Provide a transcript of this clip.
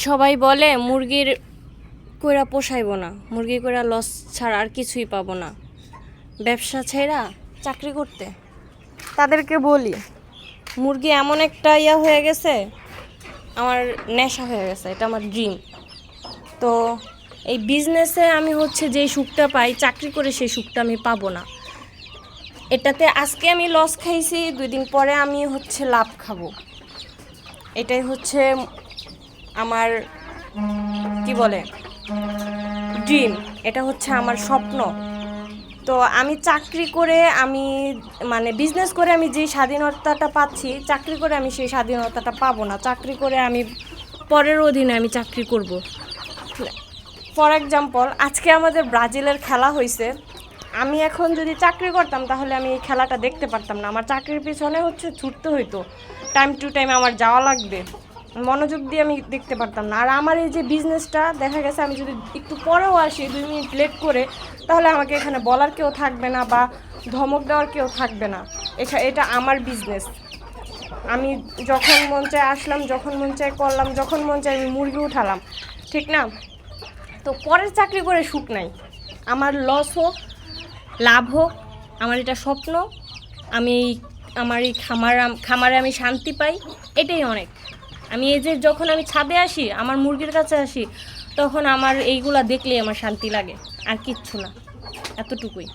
সবাই বলে মুরগির কইরা পোষাইব না, মুরগি কইরা লস ছাড়া আর কিছুই পাবো না, ব্যবসা ছেড়া চাকরি করতে। তাদেরকে বলি মুরগি এমন একটা হয়ে গেছে, আমার নেশা হয়ে গেছে, এটা আমার ড্রিম। তো এই বিজনেসে আমি যেই সুখটা পাই, চাকরি করে সেই সুখটা আমি পাবো না। এটাতে আজকে আমি লস খাইছি, 2 দিন পরে আমি লাভ খাবো। এটাই আমার কি বলে ড্রিম, এটা আমার স্বপ্ন। তো আমি চাকরি করে আমি বিজনেস করে আমি যে স্বাধীনতাটা পাচ্ছি, চাকরি করে আমি সেই স্বাধীনতাটা পাবো না। চাকরি করে আমি পরের অধীনে আমি চাকরি করব। ফর এক্সাম্পল, আজকে আমাদের ব্রাজিলের খেলা হয়েছে, আমি এখন যদি চাকরি করতাম তাহলে আমি এই খেলাটা দেখতে পারতাম না। আমার চাকরির পিছনে ছুটতে হইতো, টাইম টু টাইম আমার যাওয়া লাগবে, মনোযোগ দিয়ে আমি দেখতে পারতাম না। আর আমার এই যে বিজনেসটা, দেখা গেছে আমি যদি একটু পরেও আসি 2 মিনিট লেট করে, তাহলে আমাকে এখানে বলার কেউ থাকবে না বা ধমক দেওয়ার কেউ থাকবে না। এটা আমার বিজনেস। আমি যখন মন চায় আসলাম, যখন মন চায় করলাম, যখন মন চায় আমি মুরগি উঠালাম, ঠিক না? তো পরের চাকরি করে সুখ নাই। আমার লস হোক লাভ হোক, আমার এটা স্বপ্ন। আমি আমার এই খামারে আমি শান্তি পাই, এটাই অনেক। আমি এই যে যখন আমি ছাদে আসি, আমার মুরগির কাছে আসি, তখন আমার এইগুলা দেখলেই আমার শান্তি লাগে, আর কিচ্ছু না, এতটুকুই।